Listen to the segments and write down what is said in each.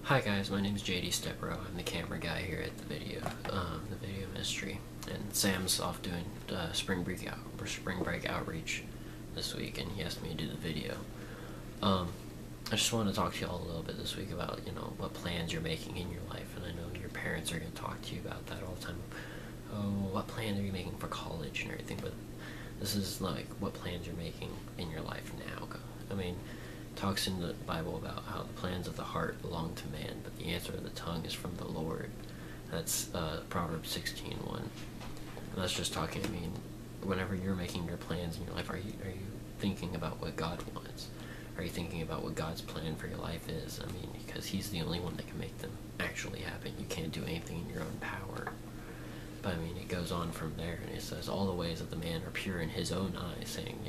Hi guys, my name is JD Stepro. I'm the camera guy here at the video ministry, and Sam's off doing spring break outreach this week, and he asked me to do the video. I just want to talk to y'all a little bit this week about what plans you're making in your life, and I know your parents are going to talk to you about that all the time. Oh, what plans are you making for college and everything? But this is like what plans you're making in your life now. I mean, talks in the Bible about how the plans of the heart belong to man, but the answer of the tongue is from the Lord. That's Proverbs 16:1. And that's just talking. I mean, whenever you're making your plans in your life, are you thinking about what God wants? Are you thinking about what God's plan for your life is? I mean, because He's the only one that can make them actually happen. You can't do anything in your own power. But I mean, it goes on from there, and it says, all the ways of the man are pure in his own eyes, saying,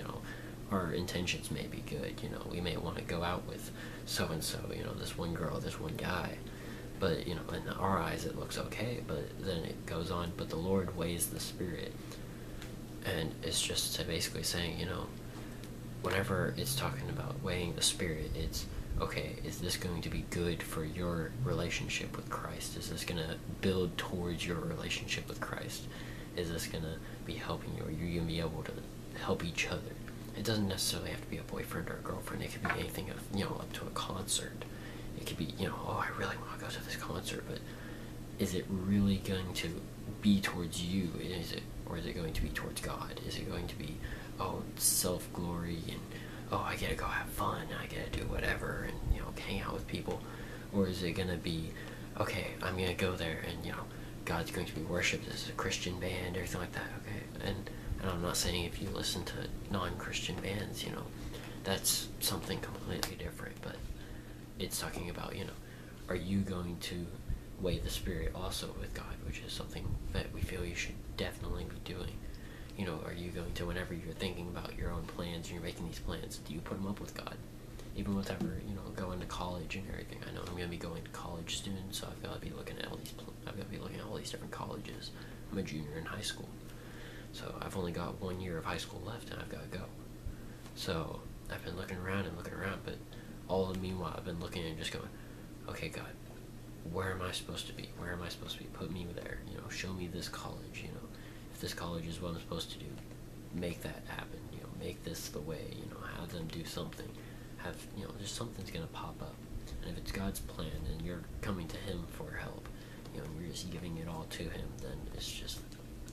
our intentions may be good, we may want to go out with so-and-so, this one girl, this one guy, but, in our eyes it looks okay, but then it goes on, but the Lord weighs the spirit, and it's just basically saying, whenever it's talking about weighing the spirit, it's, okay, is this going to be good for your relationship with Christ? Is this going to build towards your relationship with Christ? Is this going to be helping you, or are you going to be able to help each other? It doesn't necessarily have to be a boyfriend or a girlfriend. It could be anything up to a concert. It could be, oh, I really want to go to this concert, but is it really going to be towards you? Or is it going to be towards God? Is it going to be, oh, self-glory and, oh, I get to go have fun, I get to do whatever, and, hang out with people? Or is it going to be, okay, I'm going to go there, and, God's going to be worshipped as a Christian band, everything like that, okay? And I'm not saying if you listen to non-Christian bands, that's something completely different, but it's talking about, are you going to weigh the spirit also with God, which is something that we feel you should definitely be doing. Are you going to, whenever you're thinking about your own plans and you're making these plans, do you put them up with God? Even whatever, going to college and everything. I know I'm going to be going to college soon, so I've got to be looking at all these different colleges. I'm a junior in high school. So I've only got 1 year of high school left, and I've got to go. So I've been looking around, but all the meanwhile I've been looking and just going, okay, God, where am I supposed to be? Where am I supposed to be? Put me there. Show me this college. If this college is what I'm supposed to do, make that happen. Make this the way. Have them do something. Just something's gonna pop up. And if it's God's plan, and you're coming to Him for help, and you're just giving it all to Him, then it's just,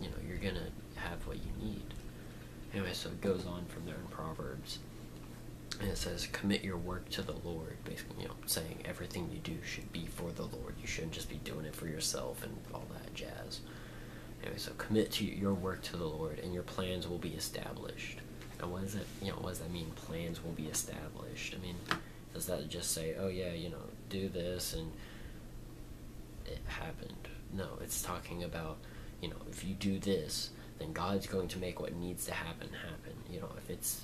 you're gonna have what you need. Anyway, so it goes on from there in Proverbs, and it says, commit your work to the Lord, basically, saying everything you do should be for the Lord. You shouldn't just be doing it for yourself and all that jazz. Anyway, so commit to your work to the Lord, and your plans will be established. And what does that mean, plans will be established? I mean, does that just say, oh yeah, do this and it happened? No, it's talking about, if you do this, then God's going to make what needs to happen.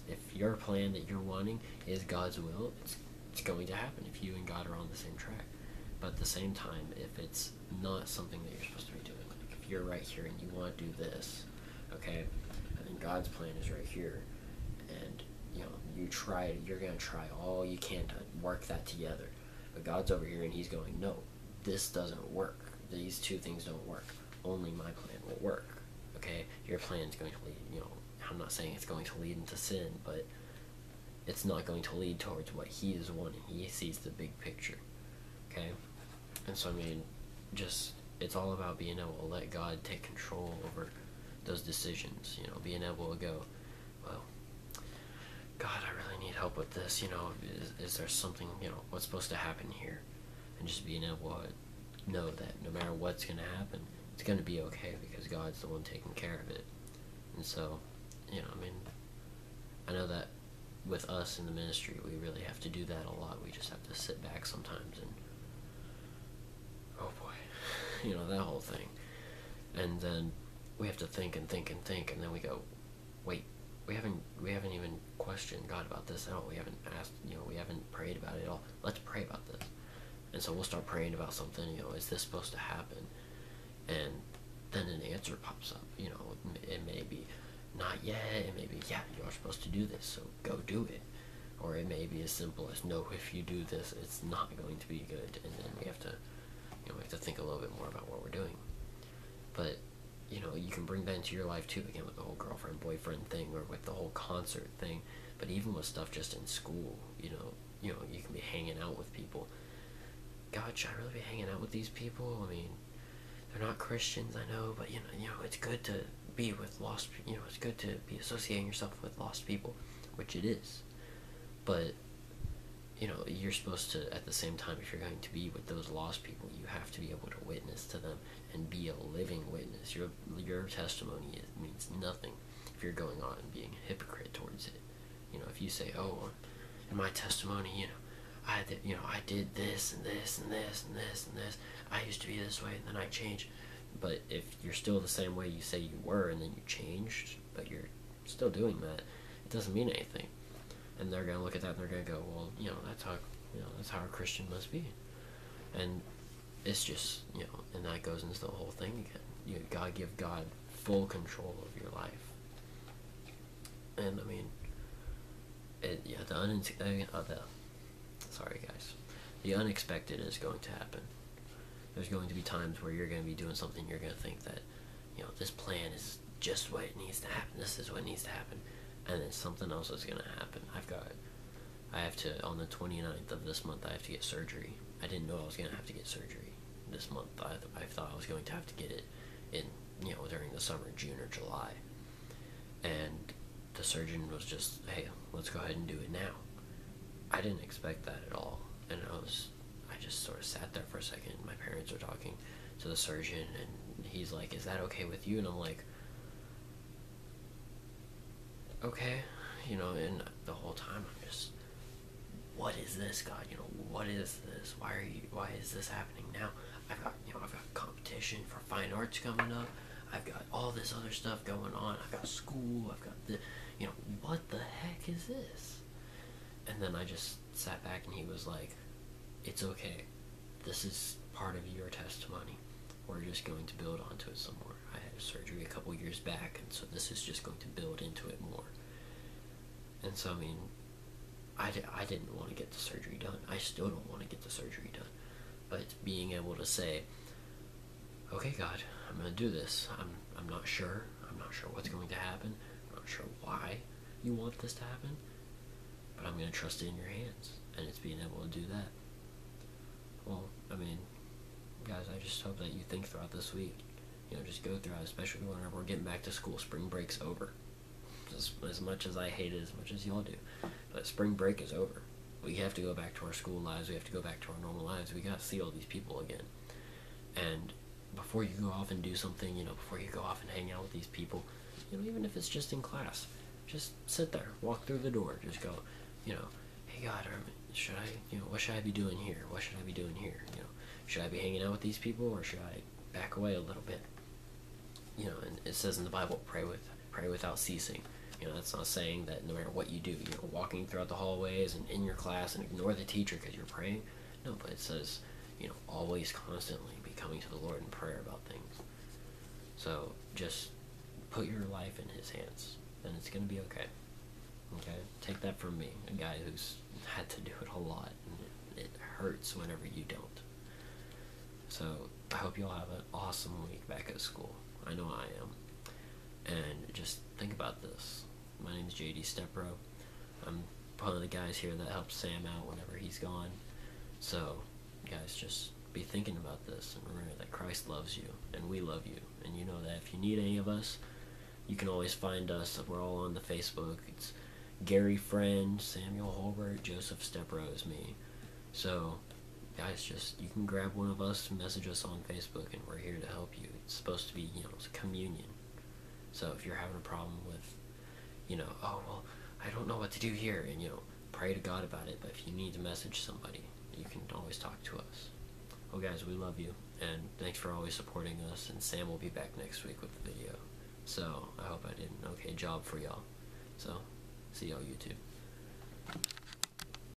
If your plan that you're wanting is God's will, it's going to happen if you and God are on the same track. But at the same time, if it's not something that you're supposed to be doing, like if you're right here and you want to do this, okay, and then God's plan is right here, and you're going to try all you can to work that together, but God's over here and He's going, no, this doesn't work. These two things don't work. Only my plan will work. Okay, your plan's going to lead, I'm not saying it's going to lead into sin, but it's not going to lead towards what He is wanting. He sees the big picture. Okay? And so, I mean, it's all about being able to let God take control over those decisions, being able to go, well, God, I really need help with this, is there something, what's supposed to happen here? And just being able to know that no matter what's going to happen, it's going to be okay because God's the one taking care of it. And so, I know that with us in the ministry, we really have to do that a lot. We just have to sit back sometimes and, oh boy, that whole thing. And then we have to think and think and think, and then we go, wait, we haven't even questioned God about this at all. We haven't asked, we haven't prayed about it at all. Let's pray about this. And so we'll start praying about something, is this supposed to happen? And then an answer pops up, it may be not yet, it may be, yeah, you're supposed to do this, so go do it. Or it may be as simple as, no, if you do this, it's not going to be good, and then we have to, we have to think a little bit more about what we're doing. But, you can bring that into your life too, again, with the whole girlfriend, boyfriend thing, or with the whole concert thing. But even with stuff just in school, you can be hanging out with people. God, should I really be hanging out with these people? I mean, they're not Christians, I know, but, it's good to be with lost, it's good to be associating yourself with lost people, which it is. But, you're supposed to, at the same time, if you're going to be with those lost people, you have to be able to witness to them and be a living witness. Your testimony means nothing if you're going on and being a hypocrite towards it. If you say, oh, in my testimony, I did this and this and this and this and this. I used to be this way and then I changed. But if you're still the same way you say you were and then you changed, but you're still doing that, it doesn't mean anything. And they're gonna look at that and they're gonna go, well, that's how a Christian must be. And it's just, and that goes into the whole thing again. You gotta give God full control of your life. And I mean, sorry guys, the unexpected is going to happen. There's going to be times where you're going to be doing something, you're going to think that, this plan is just what it needs to happen, this is what needs to happen, and then something else is going to happen. I have to, on the 29th of this month, I have to get surgery. I didn't know I was going to have to get surgery this month. I thought I was going to have to get it in, during the summer, June or July. And the surgeon was just, hey, let's go ahead and do it now. I didn't expect that at all. And I just sort of sat there for a second. My parents were talking to the surgeon, and he's like, is that okay with you? And I'm like, okay. And the whole time I'm just, what is this, God? What is this? Why is this happening now? I've got competition for fine arts coming up. I've got all this other stuff going on. I've got school. I've got what the heck is this? And then I just sat back and he was like, it's okay. This is part of your testimony. We're just going to build onto it some more. I had a surgery a couple years back, and so this is just going to build into it more. And so, I mean, I didn't want to get the surgery done. I still don't want to get the surgery done. But being able to say, okay, God, I'm going to do this. I'm not sure. I'm not sure what's going to happen. I'm not sure why you want this to happen. But I'm going to trust it in your hands. And it's being able to do that. Well, I mean, guys, I just hope that you think throughout this week. Just go throughout, especially whenever we're getting back to school. Spring break's over. As much as I hate it, as much as y'all do. But spring break is over. We have to go back to our school lives. We have to go back to our normal lives. We got to see all these people again. And before you go off and do something, before you go off and hang out with these people, even if it's just in class, just sit there, walk through the door, just go, hey God, should I, what should I be doing here? What should I be doing here? Should I be hanging out with these people, or should I back away a little bit? And it says in the Bible, pray without ceasing. That's not saying that no matter what you do, walking throughout the hallways and in your class and ignore the teacher because you're praying. No, but it says, always constantly be coming to the Lord in prayer about things. So just put your life in His hands, and it's going to be okay. Okay? Take that from me, a guy who's had to do it a lot, and it hurts whenever you don't. So I hope you all have an awesome week back at school. I know I am. And just think about this. My name is JD Stepbro. I'm one of the guys here that helps Sam out whenever he's gone. So, guys, just be thinking about this and remember that Christ loves you and we love you. And you know that if you need any of us, you can always find us. We're all on the Facebook. It's Gary Friend, Samuel Holbert, Joseph Stepbro is me. So, guys, just, you can grab one of us, message us on Facebook, and we're here to help you. It's supposed to be, it's a communion. So if you're having a problem with, oh, well, I don't know what to do here, and, pray to God about it. But if you need to message somebody, you can always talk to us. Well, guys, we love you, and thanks for always supporting us, and Sam will be back next week with the video. So I hope I did an okay job for y'all. So, see y'all YouTube.